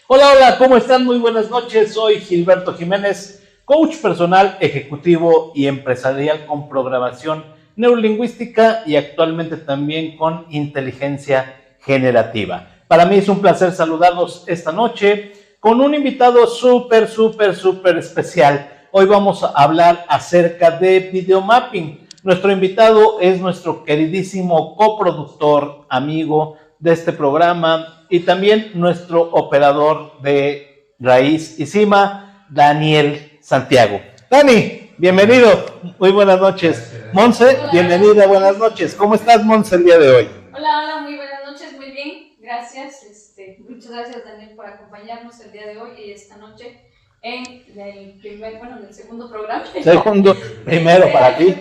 Hola, hola, ¿cómo están? Muy buenas noches. Soy Gilberto Jiménez, coach personal, ejecutivo y empresarial con programación neurolingüística y actualmente también con inteligencia generativa. Para mí es un placer saludarlos esta noche con un invitado súper especial. Hoy vamos a hablar acerca de videomapping. Nuestro invitado es nuestro queridísimo coproductor, amigo de este programa y también nuestro operador de Raíz y Cima, Daniel Santiago. Dani, bienvenido, muy buenas noches. Monse, bienvenida, buenas noches. ¿Cómo estás, Monse, el día de hoy? Hola, muy buenas noches, muy bien, gracias. Muchas gracias, Daniel, por acompañarnos el día de hoy y esta noche en el segundo programa. Primero para ti. Primero para mí,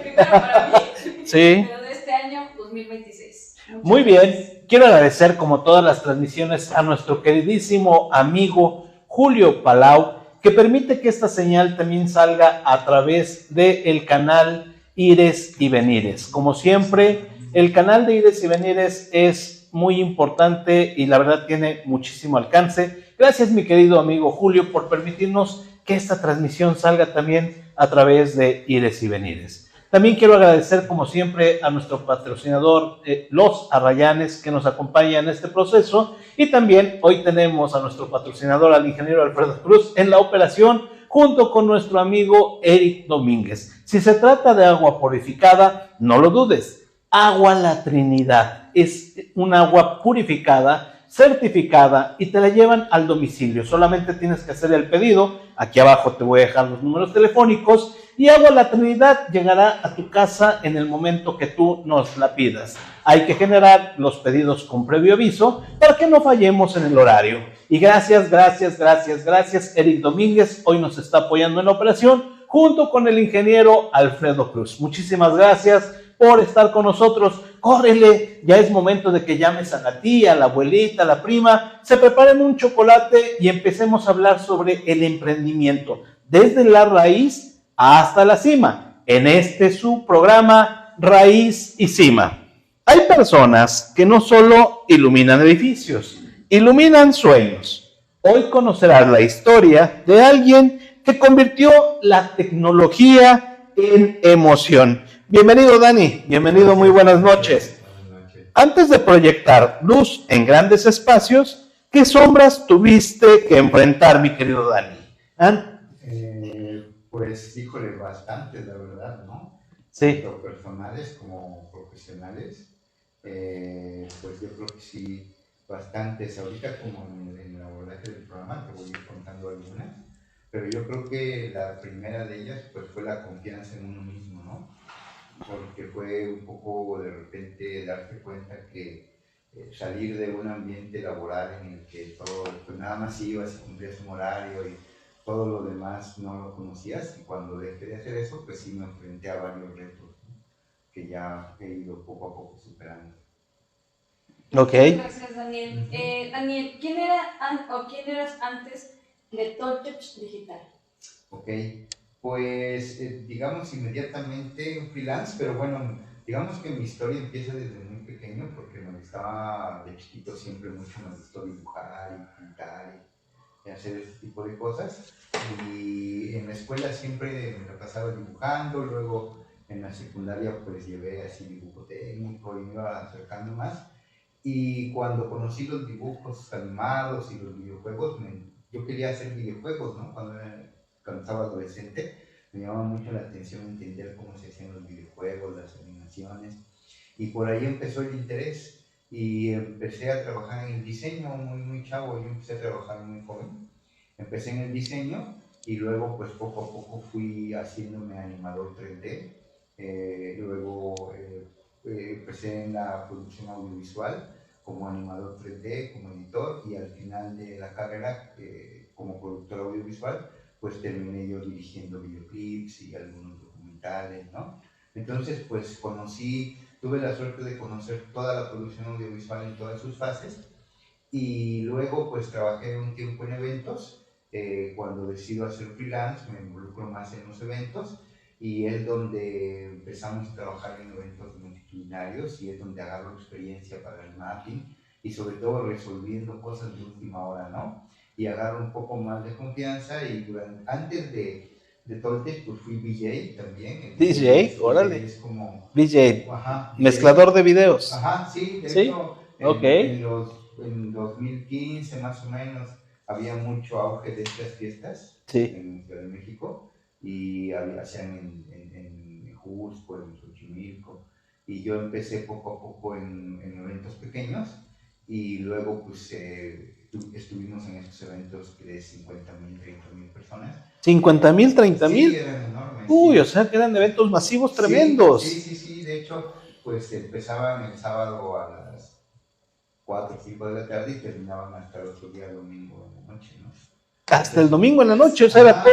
sí. Pero de este año 2026. Muy bien, quiero agradecer como todas las transmisiones a nuestro queridísimo amigo Julio Palau, que permite que esta señal también salga a través del canal Ires y Venires. Como siempre, el canal de Ires y Venires es muy importante y la verdad tiene muchísimo alcance. Gracias, mi querido amigo Julio, por permitirnos que esta transmisión salga también a través de Ires y Venires. También quiero agradecer, como siempre, a nuestro patrocinador, Los Arrayanes, que nos acompaña en este proceso. Y también hoy tenemos a nuestro patrocinador, al ingeniero Alfredo Cruz, en la operación, junto con nuestro amigo Eric Domínguez. Si se trata de agua purificada, no lo dudes. Agua La Trinidad es un agua purificada, certificada y te la llevan al domicilio. Solamente tienes que hacer el pedido. Aquí abajo te voy a dejar los números telefónicos y Agua La Trinidad llegará a tu casa en el momento que tú nos la pidas. Hay que generar los pedidos con previo aviso para que no fallemos en el horario. Y gracias, Eric Domínguez hoy nos está apoyando en la operación junto con el ingeniero Alfredo Cruz. Muchísimas gracias por estar con nosotros. Córrele, ya es momento de que llames a la tía, a la abuelita, a la prima, se preparen un chocolate y empecemos a hablar sobre el emprendimiento, desde la raíz hasta la cima, en este su programa Raíz y Cima. Hay personas que no solo iluminan edificios, iluminan sueños. Hoy conocerás la historia de alguien que convirtió la tecnología en emoción. Bienvenido, Dani. Bienvenido, gracias, muy buenas noches. Buenas noches. Antes de proyectar luz en grandes espacios, ¿qué sombras tuviste que enfrentar, mi querido Dani? Pues, híjole, bastante, la verdad, ¿no? Sí. Tanto personales como profesionales. Pues yo creo que sí, bastantes. Ahorita como en el abordaje del programa te voy a ir contando algunas, pero yo creo que la primera de ellas pues fue la confianza en uno mismo, ¿no? Porque fue un poco de repente darte cuenta que salir de un ambiente laboral en el que todo, pues nada más ibas y cumplías un horario y todo lo demás no lo conocías, y cuando dejé de hacer eso, pues sí me enfrenté a varios retos, ¿no? Que ya he ido poco a poco superando. Ok. Muchas gracias, Daniel. Daniel, ¿quién eras antes de Touch Digital? Ok, pues digamos inmediatamente un freelance, pero bueno, digamos que mi historia empieza desde muy pequeño porque me gustaba de chiquito, siempre mucho me gustó dibujar y pintar y hacer ese tipo de cosas, y en la escuela siempre me la pasaba dibujando. Luego en la secundaria pues llevé así dibujo técnico y me iba acercando más, y cuando conocí los dibujos animados y los videojuegos, yo quería hacer videojuegos, ¿no? Cuando estaba adolescente me llamaba mucho la atención entender cómo se hacían los videojuegos, las animaciones, y por ahí empezó el interés. Y empecé a trabajar en el diseño muy chavo. Yo empecé a trabajar muy joven, empecé en el diseño y luego pues poco a poco fui haciéndome animador 3D. Luego empecé en la producción audiovisual como animador 3D, como editor, y al final de la carrera como productor audiovisual pues terminé yo dirigiendo videoclips y algunos documentales, ¿no? Entonces pues tuve la suerte de conocer toda la producción audiovisual en todas sus fases, y luego pues trabajé un tiempo en eventos. Cuando decido hacer freelance me involucro más en los eventos, y es donde empezamos a trabajar en eventos multitudinarios, y es donde agarro experiencia para el mapping y sobre todo resolviendo cosas de última hora, ¿no? y agarro un poco más de confianza y antes de Toltec pues fui VJ también. DJ, órale. Es como... DJ, Ajá, mezclador de videos. Ajá, sí, de ¿Sí? hecho, Ok. en 2015 más o menos había mucho auge de estas fiestas Sí. en Ciudad de México y hacían en Jusco, en Xochimilco, y yo empecé poco a poco en eventos pequeños y luego pues estuvimos en estos eventos de 50,000, 30,000 personas. 50,000, 30,000. Sí, eran enormes. Uy, sí. O sea que eran eventos masivos tremendos. Sí, de hecho, pues empezaban el sábado a las 4 o 5 de la tarde y terminaban hasta el otro día, domingo en la noche, ¿no? Hasta el domingo en la noche, o sea, era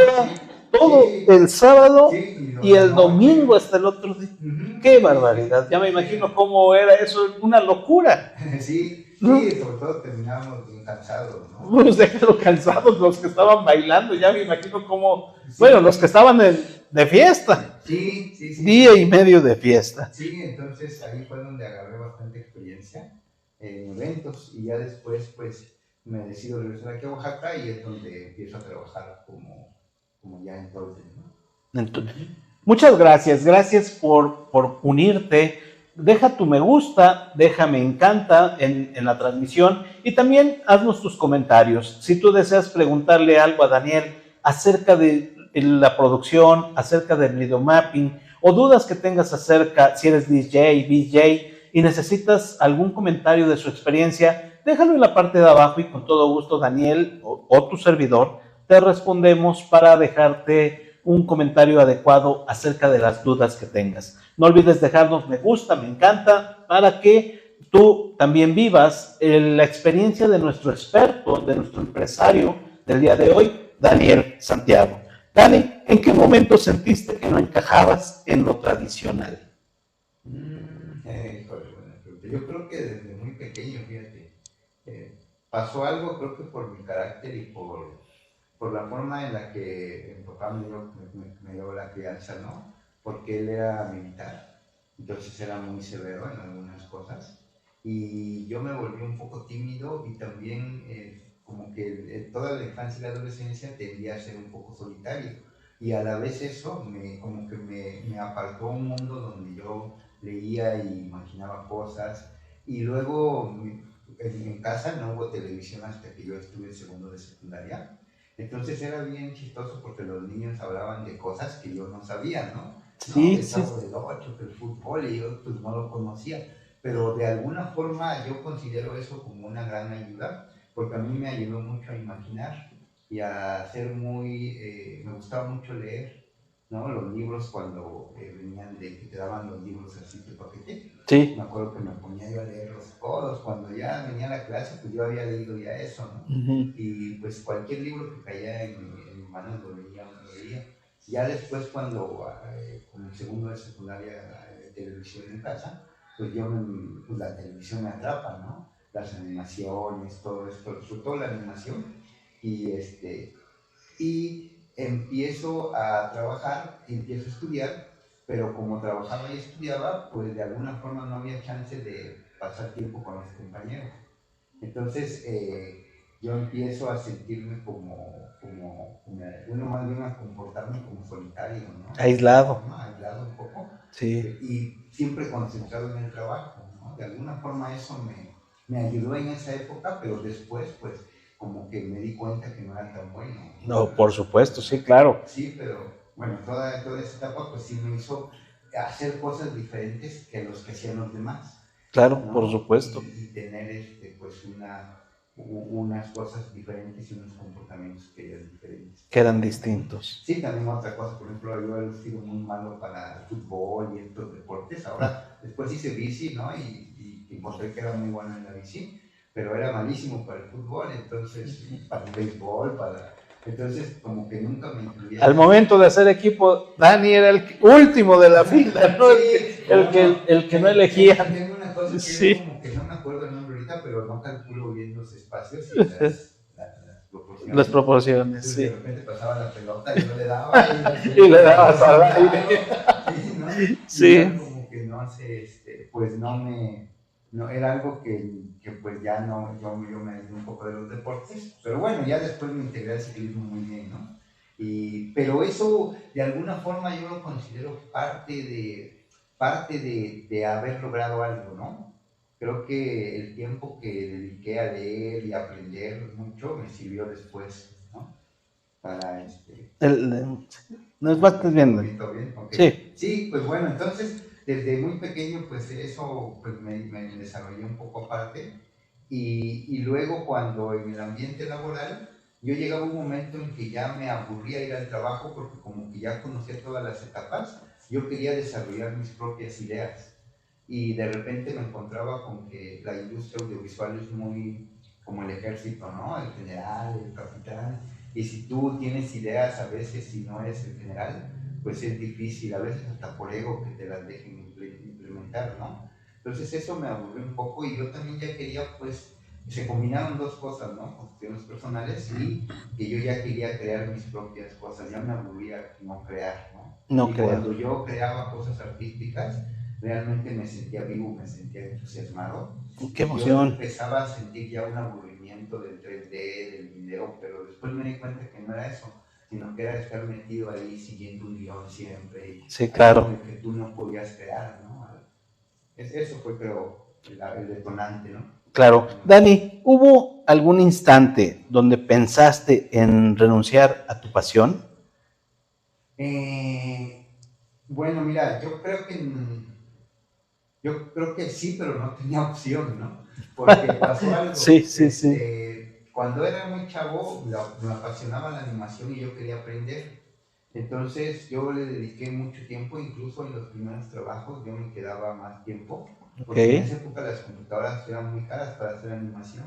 todo sí, el sábado sí, y el domingo hasta el otro día. Uh-huh. ¡Qué barbaridad! Ya me imagino cómo era eso, una locura. Sí, ¿no? sobre todo terminábamos bien cansados, ¿no? Pues déjalo cansados los que estaban bailando, ya me imagino cómo, bueno, los que estaban de fiesta. Sí. Día y medio de fiesta. Sí, entonces ahí fue donde agarré bastante experiencia en eventos y ya después pues me decido regresar aquí a Oaxaca y es donde empiezo a trabajar como ya en Toltec, ¿no? Entonces, muchas gracias por unirte. Deja tu me gusta, deja me encanta en la transmisión y también haznos tus comentarios. Si tú deseas preguntarle algo a Daniel acerca de la producción, acerca del videomapping o dudas que tengas acerca si eres DJ, VJ y necesitas algún comentario de su experiencia, déjalo en la parte de abajo y con todo gusto Daniel o tu servidor te respondemos para dejarte un comentario adecuado acerca de las dudas que tengas. No olvides dejarnos me gusta, me encanta, para que tú también vivas la experiencia de nuestro experto, de nuestro empresario del día de hoy, Daniel Santiago. Dani, ¿en qué momento sentiste que no encajabas en lo tradicional? Yo creo que desde muy pequeño, fíjate, pasó algo, creo que por mi carácter y por la forma en la que mi papá me dio la crianza, ¿no? Porque él era militar, entonces era muy severo en algunas cosas y yo me volví un poco tímido y también como que toda la infancia y la adolescencia tendía a ser un poco solitario y a la vez eso como que me apartó un mundo donde yo leía y imaginaba cosas y luego en casa no hubo televisión hasta que yo estuve en segundo de secundaria. Entonces era bien chistoso porque los niños hablaban de cosas que yo no sabía, ¿no? Sí, El Chavo del Ocho, que el fútbol, y yo pues no lo conocía. Pero de alguna forma yo considero eso como una gran ayuda, porque a mí me ayudó mucho a imaginar y a ser me gustaba mucho leer, ¿no? Los libros cuando venían que te daban los libros así de paquete. Sí. Me acuerdo que me ponía yo a leerlos todos, cuando ya venía la clase, pues yo había leído ya eso, ¿no? Uh-huh. Y pues cualquier libro que caía en mi mano lo leía. Ya después cuando con el segundo de secundaria televisión en casa, pues pues la televisión me atrapa, ¿no? Las animaciones, todo esto, sobre todo la animación, y empiezo a trabajar, empiezo a estudiar, pero como trabajaba y estudiaba, pues de alguna forma no había chance de pasar tiempo con los compañeros. Entonces yo empiezo a sentirme más bien a comportarme como solitario, ¿no? Aislado. Aislado un poco. Sí. Y siempre concentrado en el trabajo, ¿no? De alguna forma eso me ayudó en esa época, pero después pues como que me di cuenta que no era tan bueno. No, por supuesto, sí, claro. Sí, pero bueno, toda esa etapa pues sí me hizo hacer cosas diferentes que los que hacían los demás. Claro, ¿no? Por supuesto. Y tener pues unas cosas diferentes y unos comportamientos que eran diferentes. Que eran distintos. Sí, también otra cosa, por ejemplo, yo he sido muy malo para el fútbol y estos deportes. Ahora, después hice bici, ¿no? Y encontré que era muy bueno en la bici, pero era malísimo para el fútbol, entonces, para el béisbol, entonces como que nunca me incluía. Al momento de hacer equipo, Dani era el último de la fila, ¿no? Sí, el que no elegía. Tengo una cosa que sí. es como que no me acuerdo el nombre ahorita, pero no calculo bien los espacios y las proporciones. Las proporciones, entonces, sí. De repente pasaba la pelota y yo le daba y le dabas al aire. Sí, ¿no? Sí. Y como que no sé, pues no me no, era algo que pues ya no, yo me di un poco de los deportes, pero bueno, ya después me integré al ciclismo muy bien, ¿no? Pero eso, de alguna forma, yo lo considero parte de haber logrado algo, ¿no? Creo que el tiempo que dediqué a leer y a aprender mucho me sirvió después, ¿no? Para Nos vas viendo. Bien? Okay. Sí. Sí, pues bueno, entonces desde muy pequeño pues eso pues me desarrollé un poco aparte y luego cuando en el ambiente laboral yo llegaba a un momento en que ya me aburría ir al trabajo porque como que ya conocía todas las etapas, yo quería desarrollar mis propias ideas y de repente me encontraba con que la industria audiovisual es muy como el ejército, ¿no? El general, el capitán, y si tú tienes ideas a veces si no eres el general, pues es difícil, a veces hasta por ego que te las dejen implementar, ¿no? Entonces eso me aburrió un poco y yo también ya quería, pues, se combinaron dos cosas, ¿no? Cuestiones personales y que yo ya quería crear mis propias cosas, ya me aburría no crear, ¿no? No y creo. cuando yo creaba cosas artísticas, realmente me sentía vivo, me sentía entusiasmado. ¡Qué emoción! Yo empezaba a sentir ya un aburrimiento del 3D, del video, pero después me di cuenta que no era eso, sino que era estar metido ahí siguiendo un guión siempre. Y sí, claro. que tú no podías crear, ¿no? Eso fue, creo, el detonante, ¿no? Claro. Dani, ¿hubo algún instante donde pensaste en renunciar a tu pasión? Bueno, mira, yo creo que sí, pero no tenía opción, ¿no? Porque pasó algo. Sí. Cuando era muy chavo, me apasionaba la animación y yo quería aprender. Entonces yo le dediqué mucho tiempo, incluso en los primeros trabajos yo me quedaba más tiempo, porque en esa época las computadoras eran muy caras para hacer animación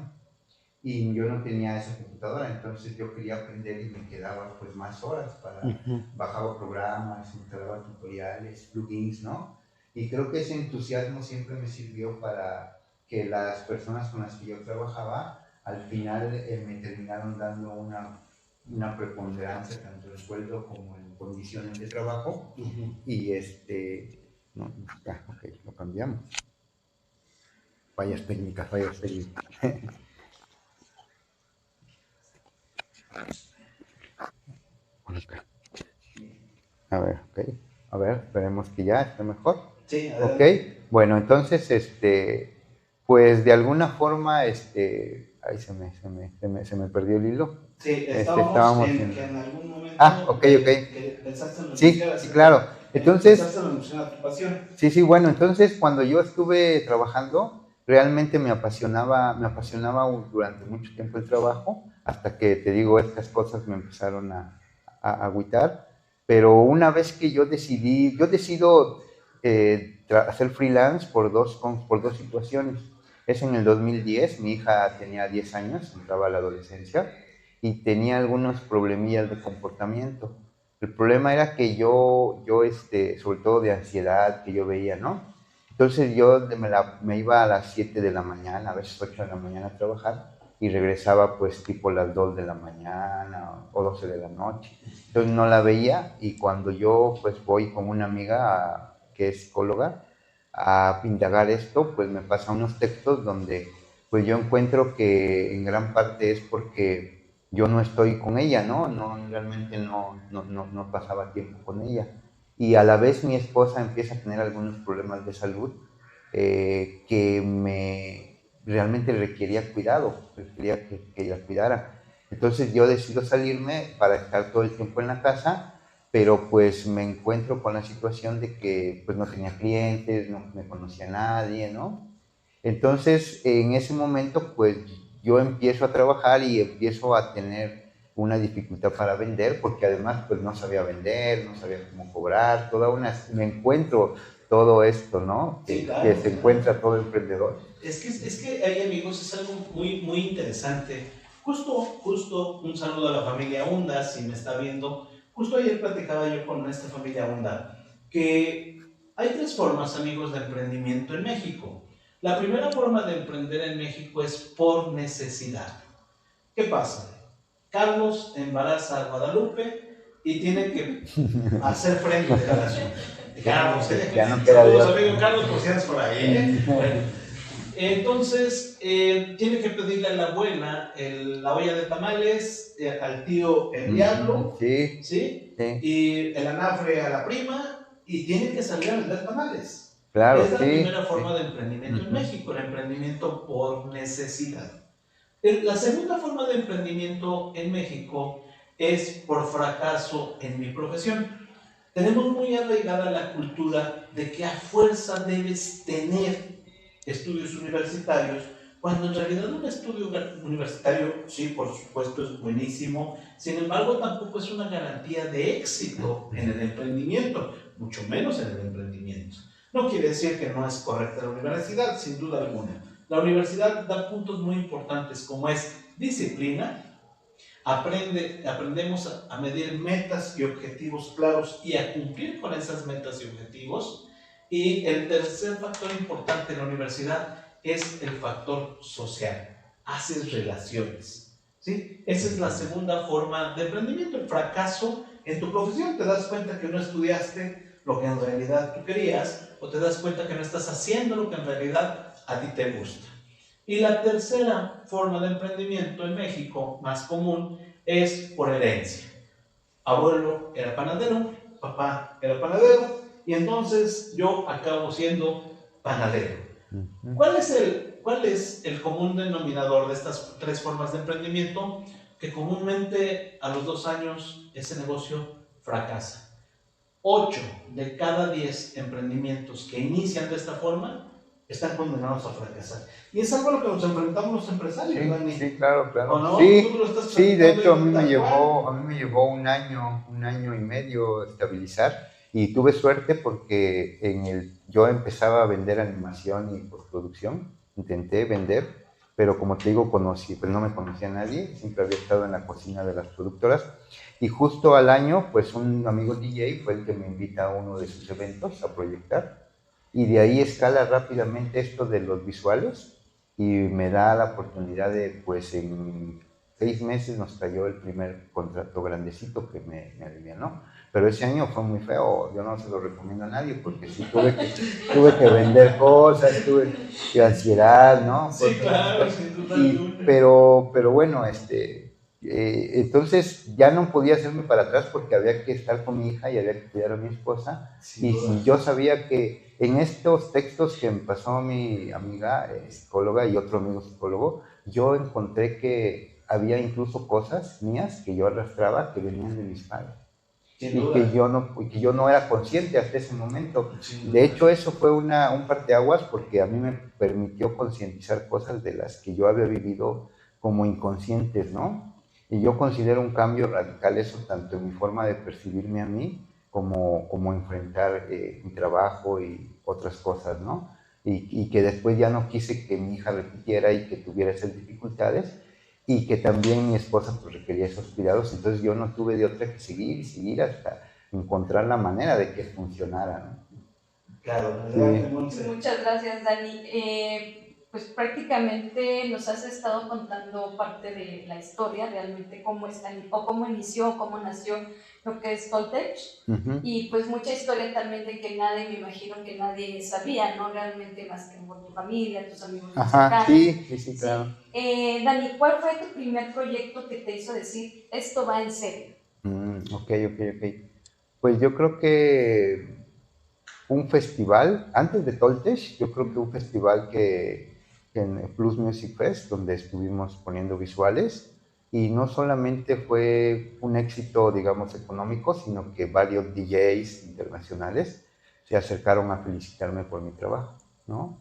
y yo no tenía esa computadora, entonces yo quería aprender y me quedaba pues más horas bajaba programas, instalaba tutoriales, plugins, ¿no? Y creo que ese entusiasmo siempre me sirvió para que las personas con las que yo trabajaba al final me terminaron dando una preponderancia tanto en sueldo como en condiciones de trabajo. Y no, ya, ok, lo cambiamos. Fallas técnicas. A ver, ok. A ver, esperemos que ya esté mejor. Sí, adelante. Ok, bueno, entonces, pues de alguna forma, ahí se me perdió el hilo. Sí, estábamos en algún momento. Ok. Que pensaste en sí, claro. Entonces, pensaste en tu pasión. Sí, bueno, entonces cuando yo estuve trabajando, realmente me apasionaba durante mucho tiempo el trabajo, hasta que, te digo, estas cosas me empezaron a agüitar, pero una vez que yo decido hacer freelance por dos situaciones. Es en el 2010, mi hija tenía 10 años, entraba a la adolescencia, y tenía algunos problemillas de comportamiento. El problema era que yo sobre todo de ansiedad que yo veía, ¿no? Entonces yo me iba a las 7 de la mañana, a veces 8 de la mañana a trabajar y regresaba pues tipo las 2 de la mañana o 12 de la noche. Entonces no la veía y cuando yo pues voy con una amiga que es psicóloga a indagar esto, pues me pasa unos textos donde pues yo encuentro que en gran parte es porque yo no estoy con ella, ¿no? Realmente no pasaba tiempo con ella. Y a la vez mi esposa empieza a tener algunos problemas de salud que realmente requería cuidado, requería que la cuidara. Entonces yo decido salirme para estar todo el tiempo en la casa, pero pues me encuentro con la situación de que pues no tenía clientes, no me conocía a nadie, ¿no? Entonces en ese momento pues yo empiezo a trabajar y empiezo a tener una dificultad para vender, porque además pues no sabía vender, no sabía cómo cobrar, me encuentro todo esto, ¿no? Sí, claro, que se encuentra todo emprendedor. Es que ahí, amigos, es algo muy, muy interesante. Justo un saludo a la familia Hunda, si me está viendo. Justo ayer platicaba yo con esta familia Hunda que hay 3 formas, amigos, de emprendimiento en México. La primera forma de emprender en México es por necesidad. ¿Qué pasa? Carlos embaraza a Guadalupe y tiene que hacer frente al asunto. Carlos, ya no queda saludos, amigo Carlos, por si andas por ahí. Bueno, Entonces, tiene que pedirle a la abuela la olla de tamales, al tío el diablo, Sí, ¿sí? sí, Y el anafre a la prima, y tiene que salir a vender tamales. claro, Es la sí, primera forma sí. de emprendimiento en Ujú. México, el emprendimiento por necesidad. La segunda forma de emprendimiento en México es por fracaso en mi profesión. Tenemos muy arraigada la cultura de que a fuerza debes tener estudios universitarios, cuando en realidad un estudio universitario, sí, por supuesto, es buenísimo, sin embargo, tampoco es una garantía de éxito en el emprendimiento, mucho menos en el emprendimiento. No quiere decir que no es correcta la universidad, sin duda alguna. La universidad da puntos muy importantes como es disciplina. Aprendemos a medir metas y objetivos claros y a cumplir con esas metas y objetivos. Y el tercer factor importante en la universidad es el factor social. Haces relaciones, ¿sí? Esa es la segunda forma de emprendimiento, el fracaso en tu profesión. Te das cuenta que no estudiaste lo que en realidad tú querías, o te das cuenta que no estás haciendo lo que en realidad a ti te gusta. Y la tercera forma de emprendimiento en México, más común, es por herencia. Abuelo era panadero, papá era panadero, y entonces yo acabo siendo panadero. ¿Cuál es el común denominador de estas tres formas de emprendimiento? Que comúnmente a los 2 años ese negocio fracasa. 8 de cada 10 emprendimientos que inician de esta forma están condenados a fracasar. Y es algo a lo que nos enfrentamos los empresarios, Sí, Dani. sí, claro, ¿O claro. no? Tú Sí, lo estás sí, de platicando hecho tal cual. a mí me llevó un año y medio estabilizar y tuve suerte porque yo empezaba a vender animación y postproducción, intenté vender, pero como te digo, pues no me conocía a nadie, siempre había estado en la cocina de las productoras y justo al año, pues un amigo DJ fue el que me invita a uno de sus eventos a proyectar y de ahí escala rápidamente esto de los visuales y me da la oportunidad de, pues en 6 meses nos cayó el primer contrato grandecito que me alivianó. Pero ese año fue muy feo, yo no se lo recomiendo a nadie porque sí tuve que vender cosas, tuve ansiedad, ¿no? Sí, claro, sin duda alguna. Pero bueno, entonces ya no podía hacerme para atrás porque había que estar con mi hija y había que cuidar a mi esposa. Y si yo sabía que en estos textos que me pasó mi amiga psicóloga y otro amigo psicólogo, yo encontré que había incluso cosas mías que yo arrastraba que venían de mis padres. Y que yo no era consciente hasta ese momento. De hecho, eso fue un parteaguas porque a mí me permitió concientizar cosas de las que yo había vivido como inconscientes, ¿no? Y yo considero un cambio radical eso, tanto en mi forma de percibirme a mí, como enfrentar mi trabajo y otras cosas, ¿no? Y que después ya no quise que mi hija repitiera y que tuviera esas dificultades, y que también mi esposa pues requería esos cuidados, entonces yo no tuve de otra que seguir y seguir hasta encontrar la manera de que funcionara, ¿no? Claro, Sí. Muchas gracias, Dani. Pues prácticamente nos has estado contando parte de la historia, realmente cómo o cómo inició, cómo nació lo que es Toltec. Y pues mucha historia también de que nadie, me imagino que nadie sabía, ¿no? Realmente más que por tu familia, tus amigos más cercanos. Sí, claro. Dani, ¿cuál fue tu primer proyecto que te hizo decir, esto va en serio? Ok. Pues yo creo que un festival, antes de Toltec, yo creo que un festival que en Plus Music Fest, donde estuvimos poniendo visuales, y no solamente fue un éxito, digamos, económico, sino que varios DJs internacionales se acercaron a felicitarme por mi trabajo, ¿no?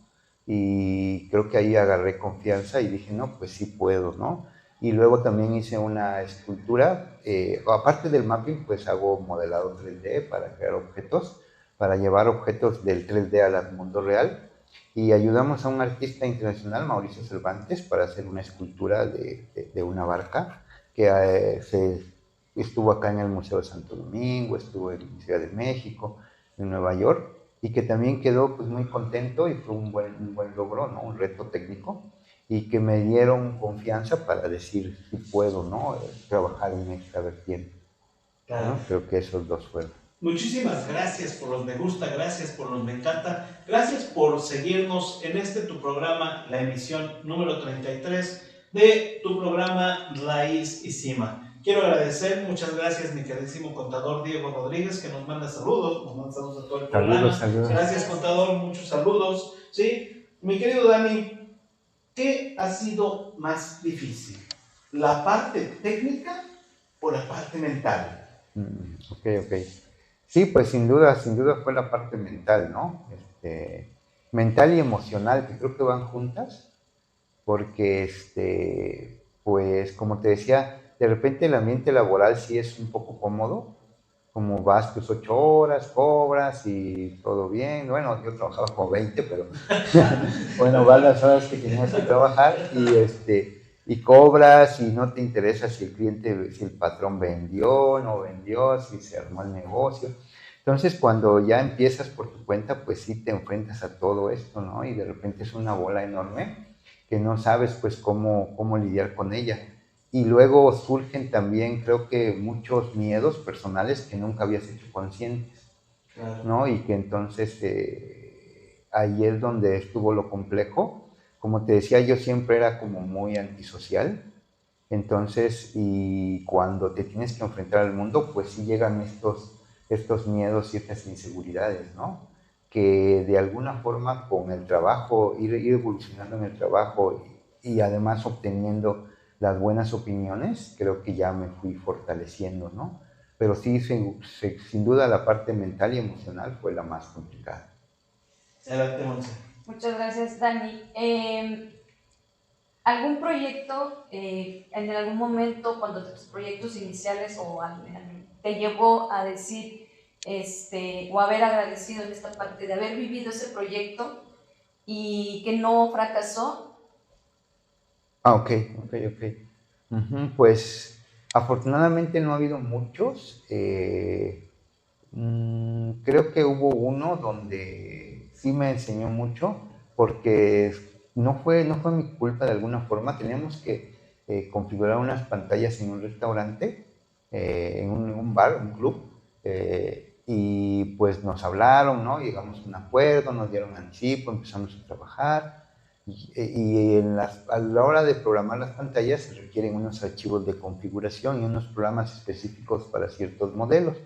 Y creo que ahí agarré confianza y dije, no, pues sí puedo, ¿no? Y luego también hice una escultura, aparte del mapping, pues hago modelado 3D para crear objetos, para llevar objetos del 3D al mundo real, y ayudamos a un artista internacional, Mauricio Cervantes, para hacer una escultura de una barca que estuvo acá en el Museo de Santo Domingo, estuvo en Ciudad de México, en Nueva York, y que también quedó pues muy contento y fue un buen logro, ¿no? Un reto técnico, y que me dieron confianza para decir si puedo, ¿no? Trabajar en esta vertiente. Claro. ¿No? Creo que esos dos fueron. Muchísimas gracias por los me gusta, gracias por los me encanta, gracias por seguirnos en este tu programa, la emisión número 33 de tu programa Raíz y Cima. Quiero agradecer, muchas gracias mi queridísimo contador Diego Rodríguez, que nos manda saludos a todo el programa. Saludos. Gracias contador, muchos saludos. ¿Sí? Mi querido Dani, ¿qué ha sido más difícil? ¿La parte técnica o la parte mental? Ok. Sí, pues sin duda fue la parte mental, ¿no? Mental y emocional, que creo que van juntas, porque, pues como te decía, de repente el ambiente laboral sí es un poco cómodo, como vas tus 8 horas, cobras y todo bien. Bueno, yo trabajaba como 20, pero bueno, van las horas que tenías que trabajar y cobras y no te interesa si el cliente, si el patrón vendió, no vendió, si se armó el negocio. Entonces, cuando ya empiezas por tu cuenta, pues sí te enfrentas a todo esto, ¿no? Y de repente es una bola enorme que no sabes pues cómo lidiar con ella. Y luego surgen también, creo que muchos miedos personales que nunca habías hecho conscientes, ¿no? Y que entonces ahí es donde estuvo lo complejo. Como te decía, yo siempre era como muy antisocial. Entonces, y cuando te tienes que enfrentar al mundo, pues sí llegan estos miedos y estas inseguridades, ¿no? Que de alguna forma con el trabajo, ir evolucionando en el trabajo y además obteniendo las buenas opiniones, creo que ya me fui fortaleciendo, ¿no? Pero sí, sin duda la parte mental y emocional fue la más complicada. Adelante, Monse. Muchas gracias, Dani. ¿Algún proyecto en algún momento, cuando tus proyectos iniciales te llevó a decir o haber agradecido en esta parte de haber vivido ese proyecto y que no fracasó? Ok. Pues afortunadamente no ha habido muchos. Creo que hubo uno donde sí me enseñó mucho porque no fue mi culpa de alguna forma. Teníamos que configurar unas pantallas en un restaurante, en un bar, un club, y pues nos hablaron, ¿no? Llegamos a un acuerdo, nos dieron anticipo, empezamos a trabajar. Y a la hora de programar las pantallas se requieren unos archivos de configuración y unos programas específicos para ciertos modelos.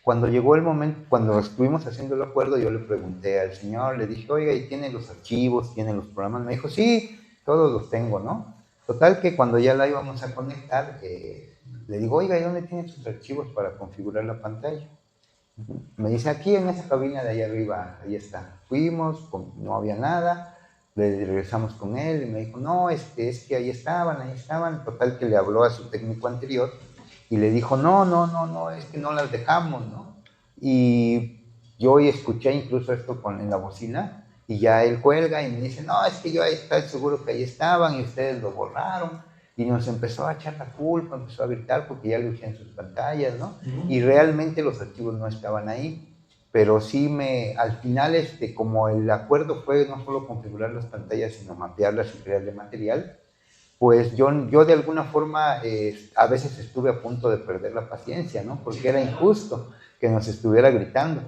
Cuando llegó el momento, cuando estuvimos haciendo el acuerdo, yo le pregunté al señor, le dije, oiga, ¿y tiene los archivos, tiene los programas? Me dijo, sí, todos los tengo, ¿no? Total que cuando ya la íbamos a conectar, le digo, oiga, ¿y dónde tiene sus archivos para configurar la pantalla? Me dice, aquí en esa cabina de allá arriba, ahí está. Fuimos, no había nada, regresamos con él y me dijo, no, es que ahí estaban. Total que le habló a su técnico anterior y le dijo, no, es que no las dejamos, ¿no? Y yo escuché incluso esto en la bocina y ya él cuelga y me dice, no, es que yo ahí estoy seguro que ahí estaban y ustedes lo borraron. Y nos empezó a echar la culpa, empezó a gritar porque ya lo usé en sus pantallas, ¿no? Y realmente los archivos no estaban ahí. Pero sí al final, como el acuerdo fue no solo configurar las pantallas, sino mapearlas y crearle material, pues yo de alguna forma a veces estuve a punto de perder la paciencia, ¿no? Porque era injusto que nos estuviera gritando.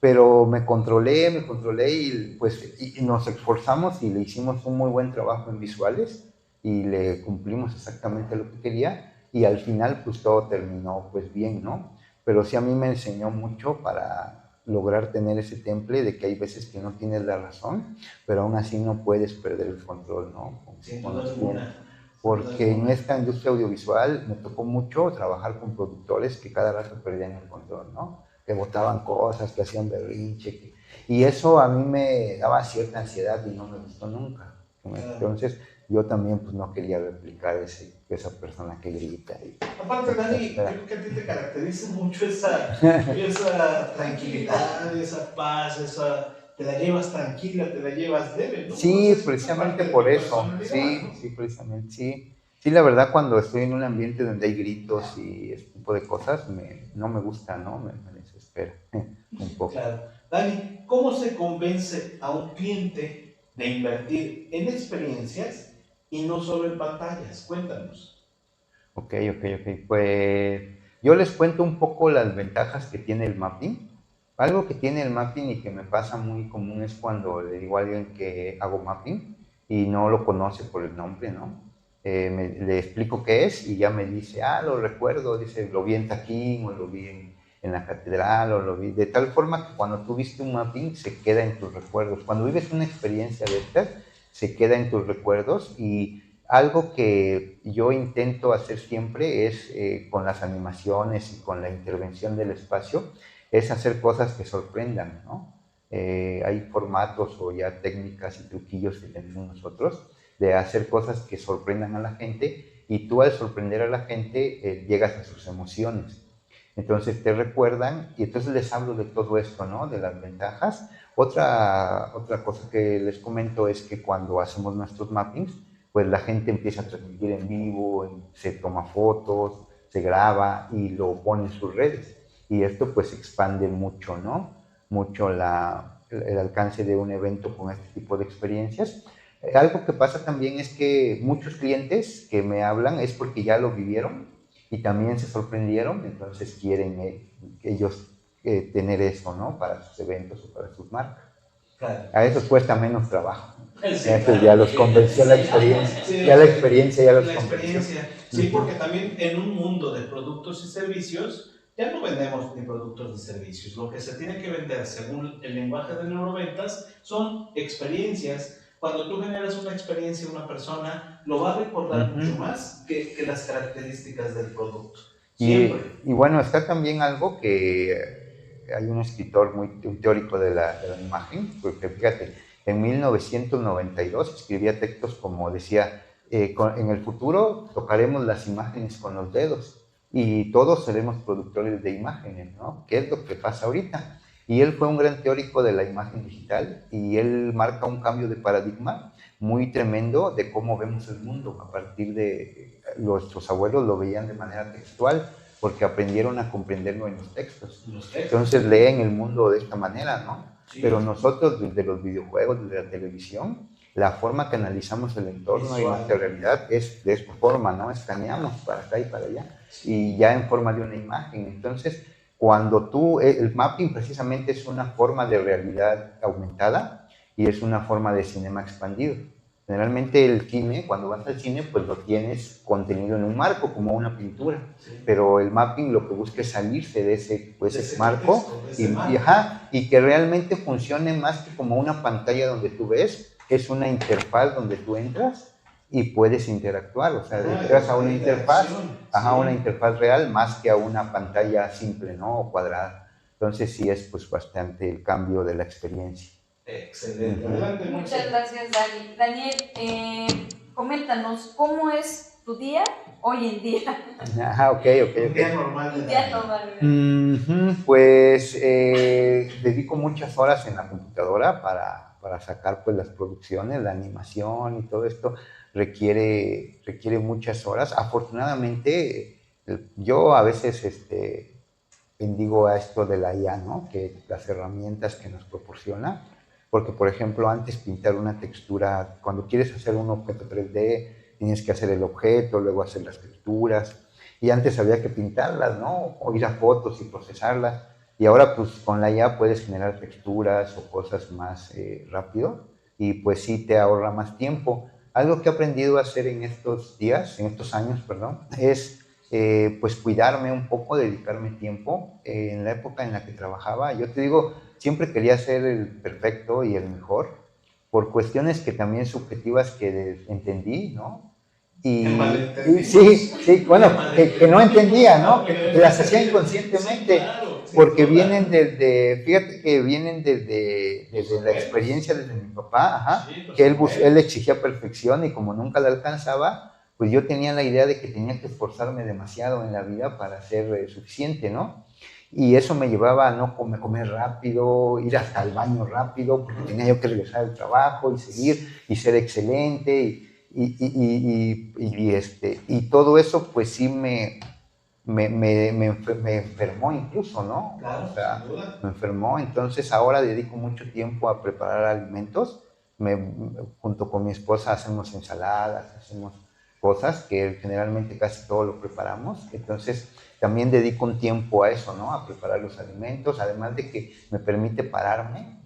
Pero me controlé y pues y nos esforzamos y le hicimos un muy buen trabajo en visuales y le cumplimos exactamente lo que quería y al final pues todo terminó pues bien, ¿no? Pero sí a mí me enseñó mucho para lograr tener ese temple de que hay veces que no tienes la razón, pero aún así no puedes perder el control, ¿no? Sin duda alguna. Porque en esta industria audiovisual me tocó mucho trabajar con productores que cada rato perdían el control, ¿no? Que botaban cosas, que hacían berrinche, y eso a mí me daba cierta ansiedad y no me gustó nunca. Entonces yo también pues no quería replicar esa persona que grita. Aparte, Dani, creo que a ti te caracteriza mucho esa tranquilidad, esa paz, te la llevas tranquila, te la llevas leve, ¿no? Sí, precisamente por eso. Sí, precisamente, sí. Sí, la verdad, cuando estoy en un ambiente donde hay gritos y ese tipo de cosas, no me gusta, ¿no? Me desespera un poco. Claro. Dani, ¿cómo se convence a un cliente de invertir en experiencias y no solo en pantallas? Cuéntanos. Ok. Pues Yo les cuento un poco las ventajas que tiene el mapping. Algo que tiene el mapping y que me pasa muy común es cuando le digo a alguien que hago mapping y no lo conoce por el nombre, ¿no? Le explico qué es y ya me dice, lo recuerdo, dice, lo vi en Tajín o lo vi en la catedral o lo vi, de tal forma que cuando tú viste un mapping se queda en tus recuerdos. Cuando vives una experiencia de estas, se queda en tus recuerdos. Y algo que yo intento hacer siempre es, con las animaciones y con la intervención del espacio, es hacer cosas que sorprendan, ¿no? Hay formatos o ya técnicas y truquillos que tenemos nosotros de hacer cosas que sorprendan a la gente, y tú al sorprender a la gente llegas a sus emociones. Entonces te recuerdan y entonces les hablo de todo esto, ¿no? De las ventajas. Otra cosa que les comento es que cuando hacemos nuestros mappings, pues la gente empieza a transmitir en vivo, se toma fotos, se graba y lo pone en sus redes. Y esto pues expande mucho, ¿no? Mucho el alcance de un evento con este tipo de experiencias. Algo que pasa también es que muchos clientes que me hablan es porque ya lo vivieron y también se sorprendieron, entonces quieren ellos tener eso, ¿no? Para sus eventos o para sus marcas. Claro. A eso cuesta menos trabajo. Sí, claro, ya los convenció la experiencia. Sí, ya la experiencia ya los convenció. Sí, porque también en un mundo de productos y servicios, ya no vendemos ni productos ni servicios. Lo que se tiene que vender, según el lenguaje de neuroventas, son experiencias. Cuando tú generas una experiencia a una persona, lo va a recordar mucho más que las características del producto. Y bueno, está también algo que hay un escritor un teórico de la imagen, porque fíjate, en 1992 escribía textos como decía, en el futuro tocaremos las imágenes con los dedos y todos seremos productores de imágenes, ¿no? ¿Qué es lo que pasa ahorita? Y él fue un gran teórico de la imagen digital y él marca un cambio de paradigma muy tremendo de cómo vemos el mundo. A partir de nuestros abuelos lo veían de manera textual porque aprendieron a comprenderlo en los textos. Entonces leen el mundo de esta manera, ¿no? Sí. Pero nosotros desde los videojuegos, desde la televisión, la forma que analizamos el entorno y nuestra realidad es de esta forma, ¿no? Escaneamos para acá y para allá y ya en forma de una imagen. Entonces, cuando el mapping precisamente es una forma de realidad aumentada y es una forma de cinema expandido. Generalmente el cine, cuando vas al cine, pues lo tienes contenido en un marco, como una pintura, sí. Pero el mapping lo que busca es salirse de ese marco y que realmente funcione más que como una pantalla donde tú ves, es una interfaz donde tú entras y puedes interactuar, o sea, entras a una interfaz, una interfaz real más que a una pantalla simple, ¿no? O cuadrada. Entonces sí es pues bastante el cambio de la experiencia. Excelente. Muchas gracias, Dani. Daniel, coméntanos, ¿cómo es tu día hoy en día? Ok. Un día normal. Un día normal. Pues dedico muchas horas en la computadora para sacar pues las producciones, la animación y todo esto requiere muchas horas. Afortunadamente, yo a veces bendigo a esto de la IA, ¿no? Que las herramientas que nos proporciona, porque por ejemplo antes pintar una textura, cuando quieres hacer un objeto 3D, tienes que hacer el objeto, luego hacer las texturas, y antes había que pintarlas, ¿no? O ir a fotos y procesarlas, y ahora pues con la IA puedes generar texturas o cosas más rápido, y pues sí te ahorra más tiempo. Algo que he aprendido a hacer en estos años, es pues cuidarme un poco, dedicarme tiempo. En la época en la que trabajaba, yo te digo, siempre quería ser el perfecto y el mejor, por cuestiones que también subjetivas que entendí, ¿no? Y sí, bueno, que no entendía, ¿no? Que las hacía inconscientemente, porque vienen fíjate que vienen desde la experiencia desde mi papá, que él exigía perfección y como nunca la alcanzaba, pues yo tenía la idea de que tenía que esforzarme demasiado en la vida para ser suficiente, ¿no? Y eso me llevaba a no comer rápido, ir hasta el baño rápido, porque tenía yo que regresar al trabajo y seguir y ser excelente y todo eso pues sí me enfermó incluso, ¿no? Claro, o sea, me enfermó. Entonces ahora dedico mucho tiempo a preparar alimentos. Junto con mi esposa hacemos ensaladas, hacemos cosas que generalmente casi todo lo preparamos. Entonces también dedico un tiempo a eso, ¿no? A preparar los alimentos, además de que me permite pararme.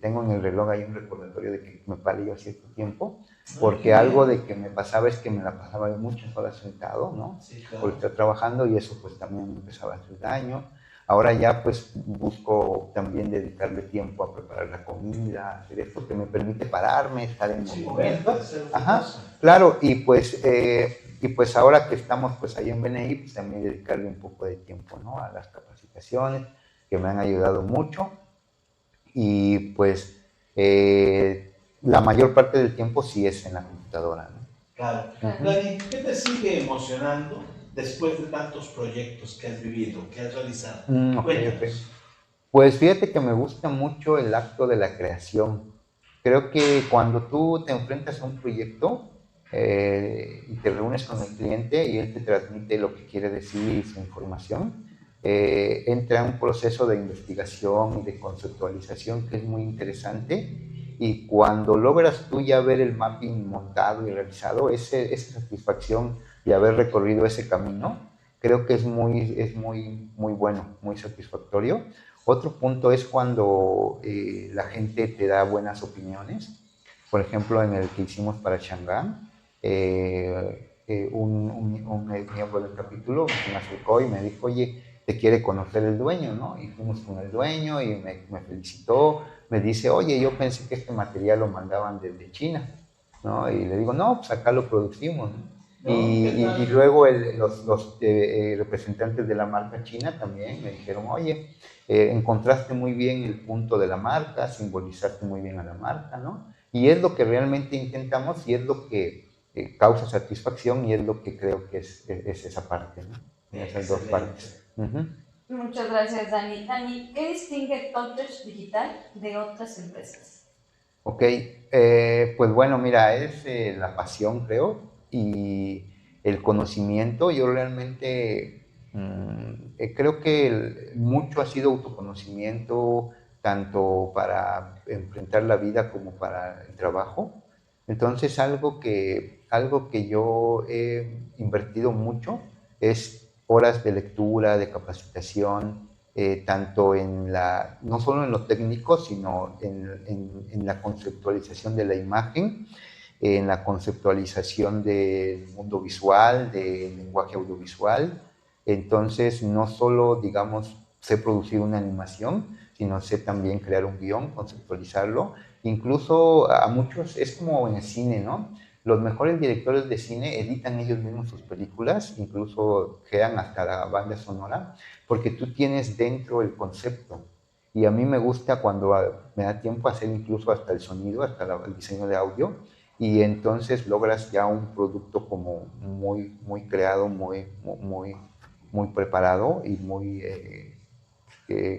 Tengo en el reloj ahí un recordatorio de que me pare yo a cierto tiempo, porque algo de que me pasaba es que me la pasaba muchas horas sentado, ¿no? Sí, claro. Por estar trabajando, y eso pues también me empezaba a hacer daño. Ahora ya pues busco también dedicarle tiempo a preparar la comida, hacer esto que me permite pararme, estar en movimiento. Ajá, claro, y pues ahora que estamos pues ahí en BNI, pues también dedicarle un poco de tiempo, ¿no? A las capacitaciones que me han ayudado mucho, y pues la mayor parte del tiempo sí es en la computadora, ¿no? Claro. Dani, ¿qué te sigue emocionando después de tantos proyectos que has vivido, que has realizado? Okay. Pues fíjate que me gusta mucho el acto de la creación. Creo que cuando tú te enfrentas a un proyecto y te reúnes con el cliente y él te transmite lo que quiere decir y su información, entra un proceso de investigación y de conceptualización que es muy interesante. Y cuando logras tú ya ver el mapping montado y realizado, esa satisfacción de haber recorrido ese camino, creo que es muy bueno, muy satisfactorio. Otro punto es cuando la gente te da buenas opiniones. Por ejemplo, en el que hicimos para Shanghái, un miembro del capítulo me acercó y me dijo, oye, te quiere conocer el dueño, ¿no? Y fuimos con el dueño y me felicitó, me dice, oye, yo pensé que este material lo mandaban desde China, ¿no? Y le digo, no, pues acá lo producimos, ¿no? Y luego los representantes de la marca china también me dijeron, oye, encontraste muy bien el punto de la marca, simbolizaste muy bien a la marca, ¿no? Y es lo que realmente intentamos y es lo que causa satisfacción y es lo que creo que es esa parte, ¿no? Esas dos partes. Muchas gracias, Dani. Dani, ¿qué distingue TalkTouch Digital de otras empresas? Ok, pues bueno, mira, es la pasión, creo, y el conocimiento. Yo realmente creo que mucho ha sido autoconocimiento, tanto para enfrentar la vida como para el trabajo. Entonces, algo que yo he invertido mucho es horas de lectura, de capacitación, tanto no solo en lo técnico, sino en la conceptualización de la imagen, en la conceptualización del mundo visual, del lenguaje audiovisual. Entonces, no solo, digamos, sé producir una animación, sino sé también crear un guión, conceptualizarlo. Incluso a muchos, es como en el cine, ¿no? Los mejores directores de cine editan ellos mismos sus películas, incluso crean hasta la banda sonora, porque tú tienes dentro el concepto. Y a mí me gusta cuando me da tiempo hacer incluso hasta el sonido, hasta el diseño de audio, y entonces logras ya un producto como muy creado, muy preparado y muy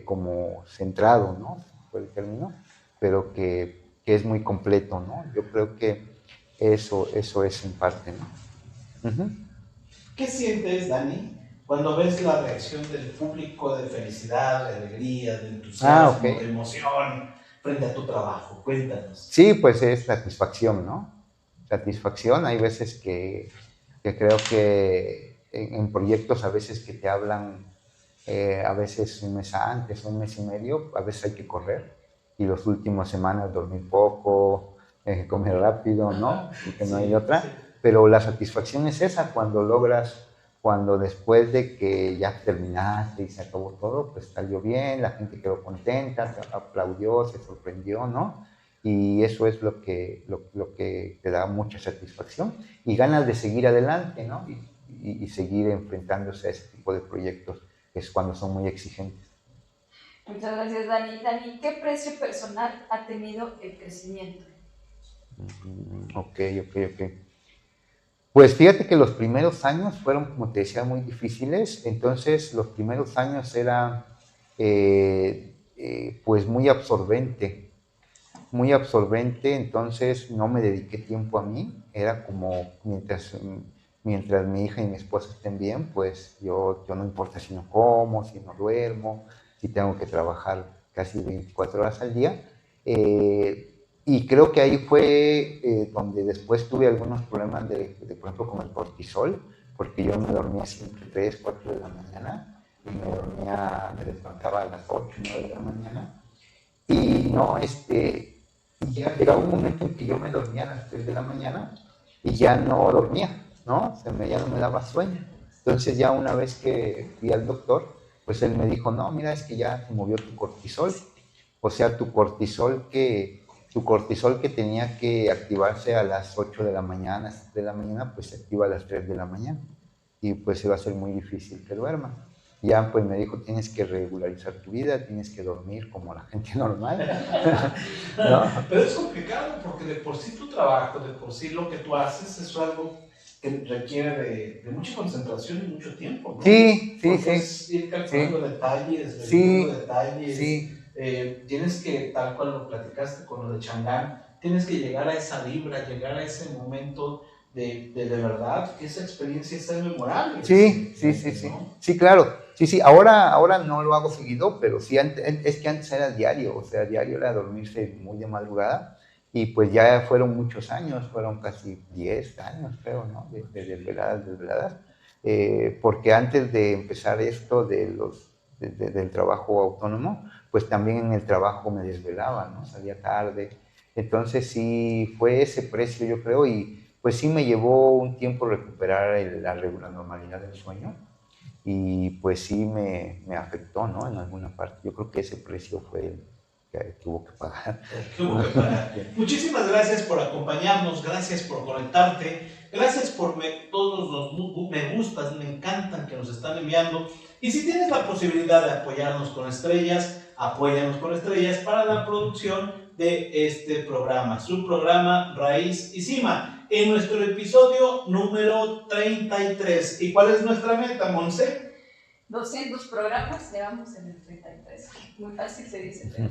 como centrado, ¿no? Fue el término, pero que es muy completo, ¿no? Yo creo que eso es en parte, ¿no? ¿Qué sientes, Dani, cuando ves la reacción del público de felicidad, de alegría, de entusiasmo, de emoción frente a tu trabajo? Cuéntanos. Sí, pues es satisfacción, ¿no? Satisfacción. Hay veces que creo que en proyectos a veces que te hablan, a veces un mes antes, un mes y medio, a veces hay que correr. Y las últimas semanas dormir poco, comer rápido, ¿no? Y que no hay otra. Pero la satisfacción es esa, cuando después de que ya terminaste y se acabó todo, pues salió bien, la gente quedó contenta, aplaudió, se sorprendió, ¿no? Y eso es lo que te da mucha satisfacción y ganas de seguir adelante, ¿no? Y seguir enfrentándose a ese tipo de proyectos, que es cuando son muy exigentes. Muchas gracias, Dani. Dani, ¿qué precio personal ha tenido el crecimiento? Ok. Pues fíjate que los primeros años fueron, como te decía, muy difíciles. Entonces, los primeros años era pues muy absorbente. Entonces no me dediqué tiempo a mí. Era como mientras mi hija y mi esposa estén bien, pues yo no importa si no como, si no duermo, si tengo que trabajar casi 24 horas al día. Y creo que ahí fue donde después tuve algunos problemas por ejemplo, con el cortisol, porque yo me dormía siempre 3, 4 de la mañana y me levantaba a las 8, 9 de la mañana. Y no, y ya llegaba un momento en que yo me dormía a las 3 de la mañana y ya no dormía, ¿no? Ya no me daba sueño. Entonces ya una vez que fui al doctor, pues él me dijo, no, mira, es que ya se movió tu cortisol. O sea, tu cortisol que tenía que activarse a las 8 de la mañana, 7 de la mañana, pues se activa a las 3 de la mañana. Y pues se va a ser muy difícil que duerma. Ya pues me dijo, tienes que regularizar tu vida, tienes que dormir como la gente normal. ¿No? Pero es complicado porque de por sí tu trabajo, de por sí lo que tú haces es algo que requiere de mucha concentración y mucho tiempo, ¿no? Sí. Es ir calculando detalles, detalles. Sí. Tienes que, tal cual lo platicaste con lo de Chang'an, tienes que llegar a esa vibra, llegar a ese momento de verdad, que esa experiencia sea memorable. Sí. ¿No? Sí, claro. Sí, ahora no lo hago seguido, pero sí, es que antes era diario, o sea, diario era dormirse muy de madrugada, y pues ya fueron muchos años, fueron casi 10 años, creo, ¿no? De desveladas, porque antes de empezar esto del trabajo autónomo, pues también en el trabajo me desvelaba, ¿no? Salía tarde, entonces sí, fue ese precio, yo creo, y pues sí me llevó un tiempo recuperar la normalidad del sueño. Y pues sí me afectó, ¿no? En alguna parte. Yo creo que ese precio fue el que tuvo que pagar. Muchísimas gracias por acompañarnos, gracias por conectarte, gracias por todos los me gustas, me encantan que nos están enviando. Y si tienes la posibilidad de apoyarnos con estrellas, apóyanos con estrellas para la producción de este programa, su programa Raíz y Cima, en nuestro episodio número 33. ¿Y cuál es nuestra meta, Monse? 200 programas, llevamos en el 33. Muy fácil se dice, pero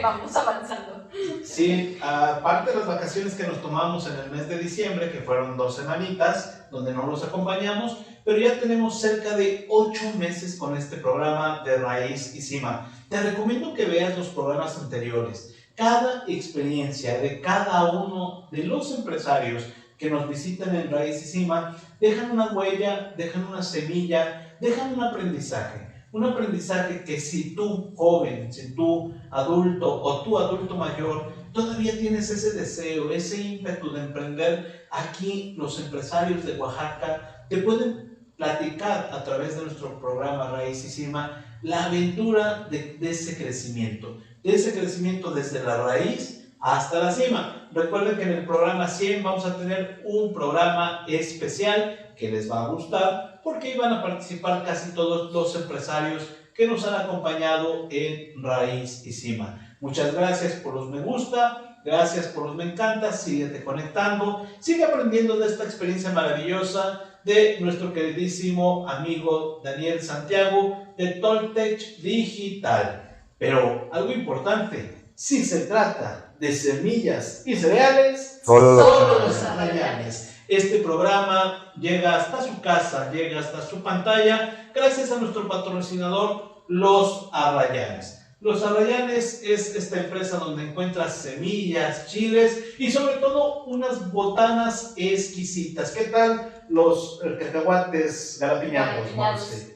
vamos avanzando. Sí, aparte de las vacaciones que nos tomamos en el mes de diciembre, que fueron 2 semanitas, donde no los acompañamos, pero ya tenemos cerca de 8 meses con este programa de Raíz y Cima. Te recomiendo que veas los programas anteriores. Cada experiencia de cada uno de los empresarios que nos visitan en Raíz y Cima dejan una huella, dejan una semilla, dejan un aprendizaje que si tú joven, si tú adulto o tú adulto mayor todavía tienes ese deseo, ese ímpetu de emprender, aquí los empresarios de Oaxaca te pueden platicar a través de nuestro programa Raíz y Cima la aventura de ese crecimiento desde la raíz hasta la cima. Recuerden que en el programa 100 vamos a tener un programa especial que les va a gustar porque iban a participar casi todos los empresarios que nos han acompañado en Raíz y Cima. Muchas gracias por los me gusta, gracias por los me encanta, síguete conectando, sigue aprendiendo de esta experiencia maravillosa de nuestro queridísimo amigo Daniel Santiago de Toltec Digital. Pero algo importante, si se trata de semillas y cereales, solo los Arrayanes. Este programa llega hasta su casa, llega hasta su pantalla, gracias a nuestro patrocinador, Los Arrayanes. Los Arrayanes es esta empresa donde encuentras semillas, chiles y sobre todo unas botanas exquisitas. ¿Qué tal los cacahuates garapiñados?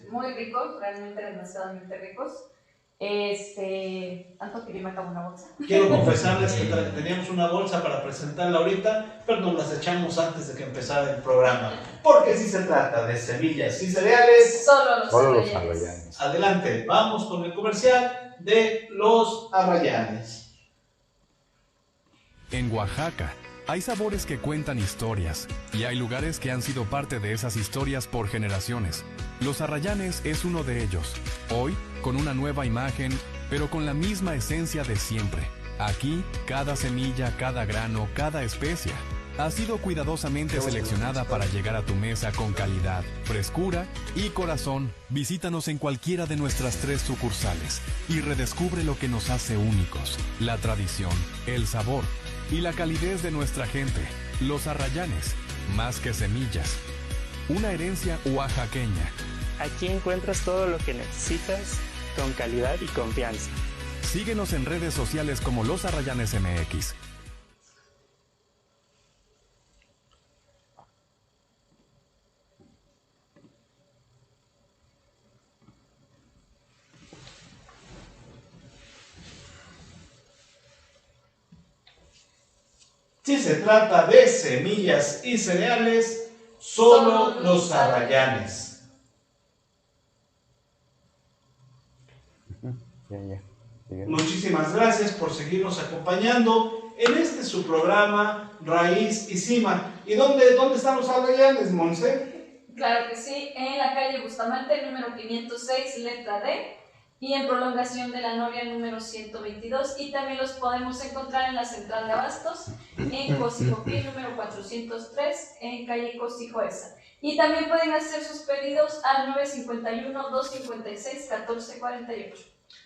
Muy ricos, realmente demasiadamente ricos. Tanto que yo me acabo una bolsa. Quiero confesarles que teníamos una bolsa para presentarla ahorita, pero nos las echamos antes de que empezara el programa, porque si se trata de semillas y cereales, solo los Arrayanes. Adelante, vamos con el comercial de Los Arrayanes. En Oaxaca hay sabores que cuentan historias y hay lugares que han sido parte de esas historias por generaciones. Los Arrayanes es uno de ellos. Hoy, con una nueva imagen, pero con la misma esencia de siempre. Aquí, cada semilla, cada grano, cada especia ha sido cuidadosamente seleccionada para llegar a tu mesa con calidad, frescura y corazón. Visítanos en cualquiera de nuestras 3 sucursales y redescubre lo que nos hace únicos: la tradición, el sabor y la calidez de nuestra gente. Los Arrayanes, más que semillas, una herencia oaxaqueña. Aquí encuentras todo lo que necesitas con calidad y confianza. Síguenos en redes sociales como Los Arrayanes MX. Si se trata de semillas y cereales, solo los arrayanes. Muchísimas gracias por seguirnos acompañando en este su programa Raíz y Cima. ¿Y dónde están los arrayanes, Monse? Claro que sí, en la calle Bustamante, número 506, letra D, y en Prolongación de la Noria, número 122, y también los podemos encontrar en la Central de Abastos, en Cosijopí, número 403, en calle Cosijoesa. Y también pueden hacer sus pedidos al 951-256-1448.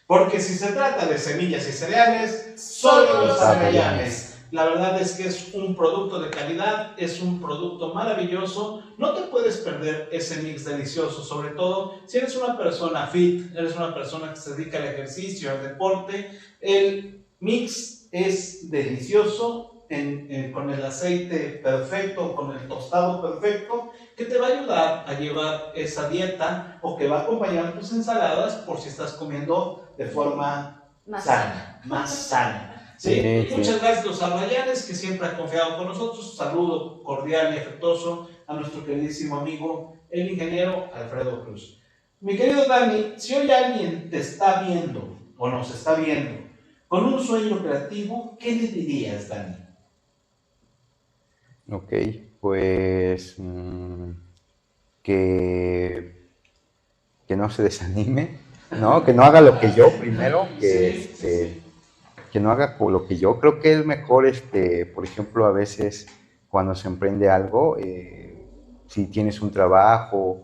Porque si se trata de semillas y cereales, solo los arrayanes. La verdad es que es un producto de calidad, es un producto maravilloso. No te puedes perder ese mix delicioso, sobre todo si eres una persona fit, eres una persona que se dedica al ejercicio, al deporte. El mix es delicioso, con el aceite perfecto, con el tostado perfecto, que te va a ayudar a llevar esa dieta o que va a acompañar tus ensaladas por si estás comiendo de forma más sana. Sí, muchas gracias a los arrayanes que siempre han confiado con nosotros. Saludo cordial y afectuoso a nuestro queridísimo amigo, el ingeniero Alfredo Cruz. Mi querido Dani, si hoy alguien te está viendo o nos está viendo con un sueño creativo, ¿qué le dirías, Dani? Ok, pues que no se desanime, ¿no? Que no haga lo que yo primero, que no haga lo que yo. Creo que es mejor, por ejemplo, a veces cuando se emprende algo, si tienes un trabajo,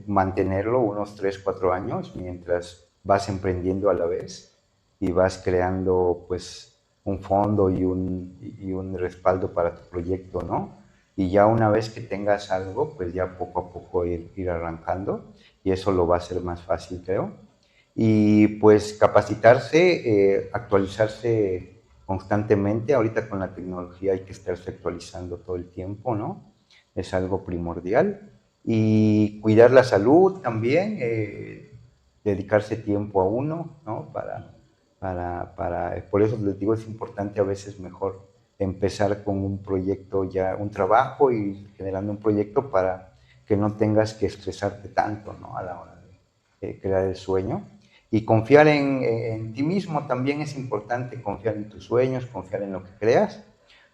mantenerlo unos 3, 4 años mientras vas emprendiendo a la vez y vas creando pues un fondo y un respaldo para tu proyecto, ¿no? Y ya una vez que tengas algo, pues ya poco a poco ir arrancando, y eso lo va a hacer más fácil, creo. Y pues capacitarse, actualizarse constantemente. Ahorita con la tecnología hay que estarse actualizando todo el tiempo, ¿no? Es algo primordial. Y cuidar la salud también, dedicarse tiempo a uno, ¿no? Por eso les digo, es importante a veces mejor empezar con un proyecto ya, un trabajo, y generando un proyecto para que no tengas que estresarte tanto, ¿no? A la hora de crear el sueño. Y confiar en ti mismo también es importante, confiar en tus sueños, confiar en lo que creas,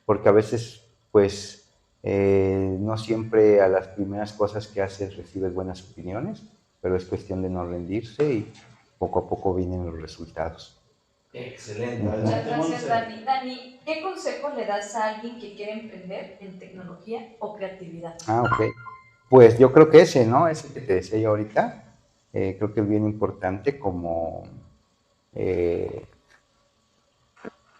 porque a veces, pues, no siempre a las primeras cosas que haces recibes buenas opiniones, pero es cuestión de no rendirse y poco a poco vienen los resultados. Excelente. Muchas gracias, Dani. Dani, ¿qué consejo le das a alguien que quiere emprender en tecnología o creatividad? Ok. Pues yo creo que ese, ¿no? Ese que te decía yo ahorita, creo que es bien importante como...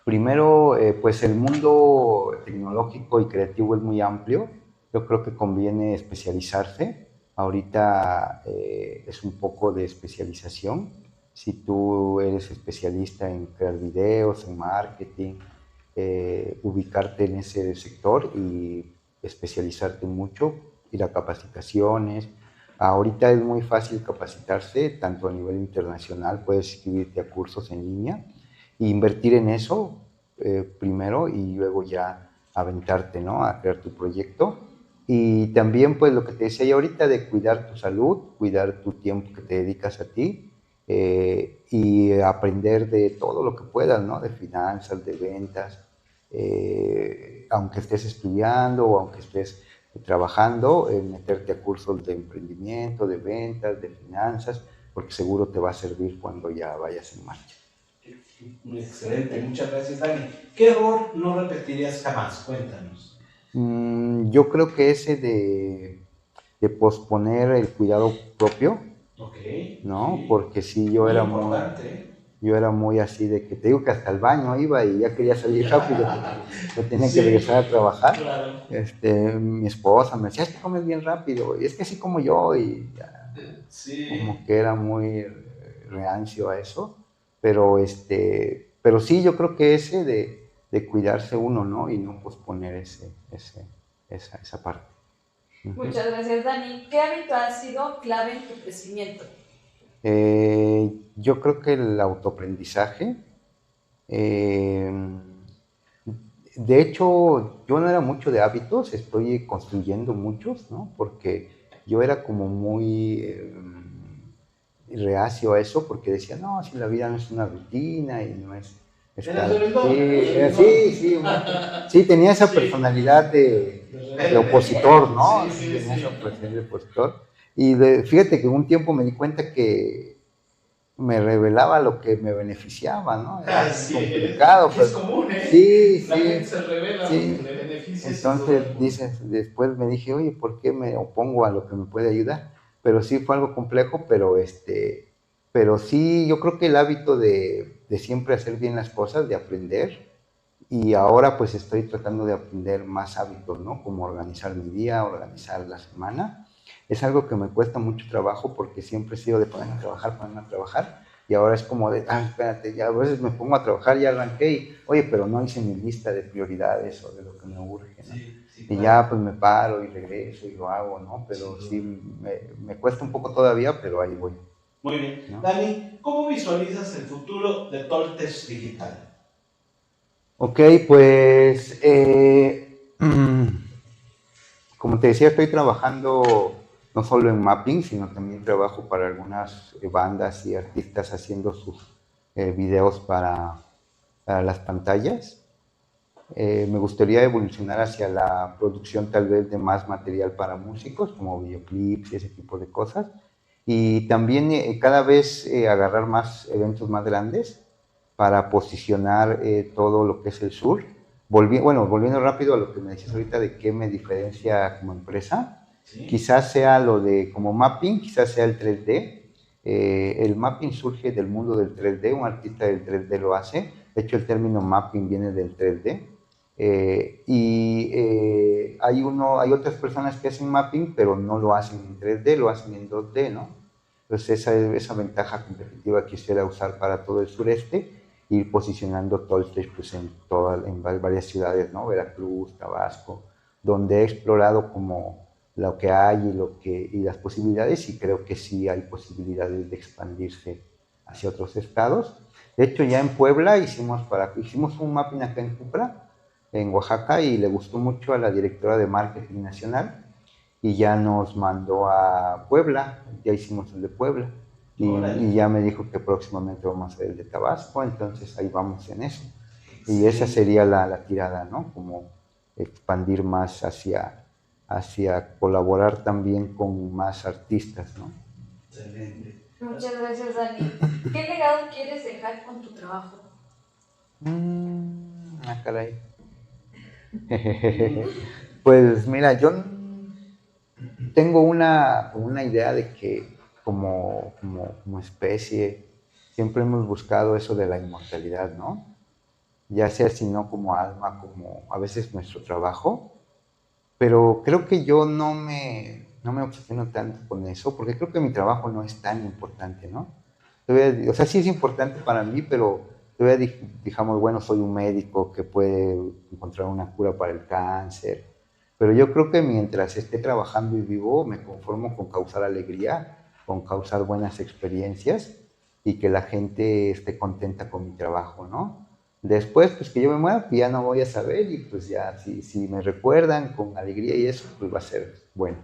primero, pues el mundo tecnológico y creativo es muy amplio. Yo creo que conviene especializarse. Ahorita es un poco de especialización. Si tú eres especialista en crear videos, en marketing, ubicarte en ese sector y especializarte mucho, ir a capacitaciones. Ahorita es muy fácil capacitarse, tanto a nivel internacional, puedes inscribirte a cursos en línea e invertir en eso primero, y luego ya aventarte, ¿no? A crear tu proyecto. Y también, pues, lo que te decía yo ahorita, de cuidar tu salud, cuidar tu tiempo que te dedicas a ti, y aprender de todo lo que puedas, ¿no? De finanzas, de ventas, aunque estés estudiando o aunque estés trabajando, meterte a cursos de emprendimiento, de ventas, de finanzas, porque seguro te va a servir cuando ya vayas en marcha. Excelente, muchas gracias, Dani. ¿Qué error no repetirías jamás? Cuéntanos. Yo creo que ese de posponer el cuidado propio, ¿no? Sí. Porque sí, yo era muy así, de que te digo que hasta el baño iba y ya quería salir rápido, porque tenía que regresar a trabajar. Claro. Mi esposa me decía, es que comes bien rápido, y es que así como yo, y ya, como que era muy reacio a eso, pero sí, yo creo que ese de cuidarse uno, ¿no? Y no posponer esa parte. Muchas gracias, Dani. ¿Qué hábito ha sido clave en tu crecimiento? Yo creo que el autoaprendizaje, de hecho, yo no era mucho de hábitos, estoy construyendo muchos, ¿no? Porque yo era como muy reacio a eso, porque decía, no, si la vida no es una rutina y no es estar... Sí, tenía esa personalidad de opositor, ¿no? Sí, Tenía sí. esa personalidad de opositor. Y fíjate que un tiempo me di cuenta que me revelaba lo que me beneficiaba, ¿no? Era complicado, Es pero común, ¿eh? sí, La gente se revela sí. porque le beneficia. Entonces, dices, después me dije, oye, ¿por qué me opongo a lo que me puede ayudar? Pero sí fue algo complejo, pero sí, yo creo que el hábito de siempre hacer bien las cosas, de aprender, y ahora pues estoy tratando de aprender más hábitos, ¿no? Como organizar mi día, organizar la semana. Es algo que me cuesta mucho trabajo porque siempre he sido de ponerme a trabajar, y ahora es como de, espérate, ya a veces me pongo a trabajar, ya arranqué y, oye, pero no hice mi lista de prioridades o de lo que me urge, ¿no? Sí, Y ya pues me paro y regreso y lo hago, ¿no? Pero sí, me cuesta un poco todavía, pero ahí voy. Muy bien. ¿No? Dani, ¿cómo visualizas el futuro de Toltec Digital? Ok, pues como te decía, estoy trabajando no solo en mapping, sino también trabajo para algunas bandas y artistas haciendo sus videos para las pantallas. Me gustaría evolucionar hacia la producción tal vez de más material para músicos, como videoclips y ese tipo de cosas. Y también cada vez agarrar más eventos más grandes para posicionar todo lo que es el sur. Volviendo rápido a lo que me decías ahorita de qué me diferencia como empresa, ¿Sí? quizás sea lo de como mapping, quizás sea el 3D. El mapping surge del mundo del 3D, un artista del 3D lo hace. De hecho, el término mapping viene del 3D. Hay otras personas que hacen mapping, pero no lo hacen en 3D, lo hacen en 2D, ¿no? Entonces esa ventaja competitiva quisiera usar para todo el sureste, ir posicionando Toltec pues, en varias ciudades, ¿no? Veracruz, Tabasco, donde he explorado como lo que hay y las posibilidades, y creo que sí hay posibilidades de expandirse hacia otros estados. De hecho, ya en Puebla hicimos un mapping acá en Cupra, en Oaxaca, y le gustó mucho a la directora de marketing nacional, y ya nos mandó a Puebla, ya hicimos el de Puebla, y ya me dijo que próximamente vamos a hacer el de Tabasco, entonces ahí vamos en eso. Y esa sería la tirada, ¿no? Como expandir más hacia colaborar también con más artistas, ¿no? Excelente. Muchas gracias, Dani. ¿Qué legado quieres dejar con tu trabajo? Caray. Pues mira, yo tengo una idea de que como especie siempre hemos buscado eso de la inmortalidad, ¿no? Ya sea si no como alma, como a veces nuestro trabajo, pero creo que yo no me obsesiono tanto con eso, porque creo que mi trabajo no es tan importante, ¿no? O sea, sí es importante para mí, pero todavía digamos, bueno, soy un médico que puede encontrar una cura para el cáncer, pero yo creo que mientras esté trabajando y vivo, me conformo con causar alegría, con causar buenas experiencias y que la gente esté contenta con mi trabajo, ¿no? Después, pues que yo me muera, pues ya no voy a saber, y pues ya, si me recuerdan con alegría y eso, pues va a ser bueno,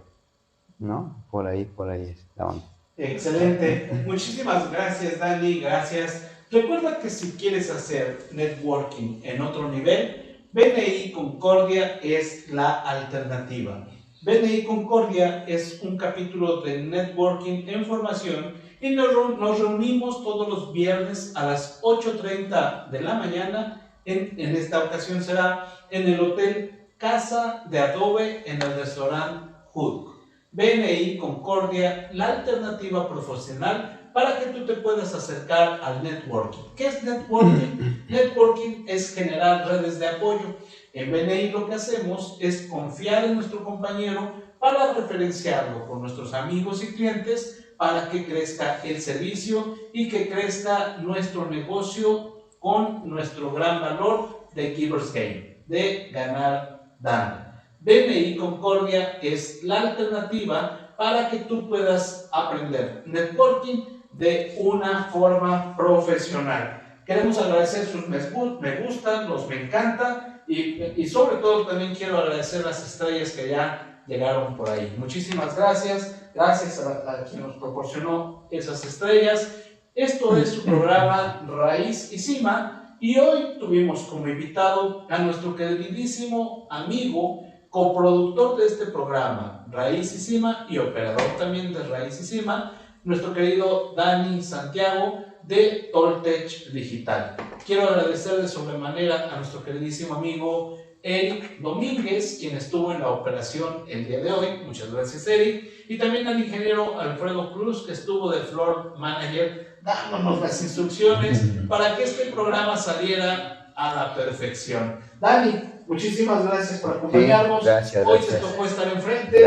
¿no? Por ahí es la onda. Excelente. Muchísimas gracias, Dani. Gracias. Recuerda que si quieres hacer networking en otro nivel, BNI Concordia es la alternativa. BNI Concordia es un capítulo de networking en formación y nos reunimos todos los viernes a las 8:30 de la mañana. En esta ocasión será en el Hotel Casa de Adobe en el restaurante Hood. BNI Concordia, la alternativa profesional para que tú te puedas acercar al networking. ¿Qué es networking? Networking es generar redes de apoyo. En BNI lo que hacemos es confiar en nuestro compañero para referenciarlo con nuestros amigos y clientes para que crezca el servicio y que crezca nuestro negocio con nuestro gran valor de Givers Game, de ganar dando. BNI Concordia es la alternativa para que tú puedas aprender networking de una forma profesional. Queremos agradecer sus me gustan, los me encanta y sobre todo también quiero agradecer las estrellas que ya llegaron por ahí. Muchísimas gracias, gracias a quien nos proporcionó esas estrellas. Esto es su programa Raíz y Cima, y hoy tuvimos como invitado a nuestro queridísimo amigo, coproductor de este programa, Raíz y Cima, y operador también de Raíz y Cima, nuestro querido Dani Santiago de Toltech Digital. Quiero agradecer de sobremanera a nuestro queridísimo amigo Eric Domínguez, quien estuvo en la operación el día de hoy. Muchas gracias, Eric. Y también al ingeniero Alfredo Cruz, que estuvo de floor manager dándonos las instrucciones para que este programa saliera a la perfección. Dani, muchísimas gracias por acompañarnos. Sí, gracias. Hoy te tocó estar enfrente,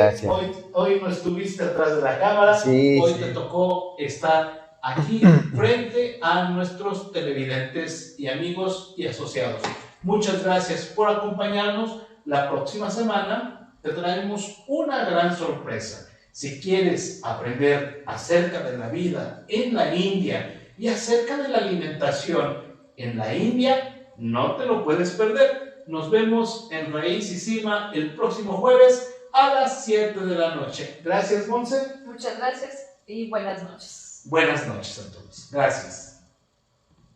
hoy no estuviste atrás de la cámara, hoy te tocó estar aquí frente a nuestros televidentes y amigos y asociados. Muchas gracias por acompañarnos. La próxima semana te traemos una gran sorpresa. Si quieres aprender acerca de la vida en la India y acerca de la alimentación en la India, no te lo puedes perder. Nos vemos en Raíz y Cima el próximo jueves a las 7 de la noche. Gracias, Monse. Muchas gracias y buenas noches. Buenas noches a todos. Gracias.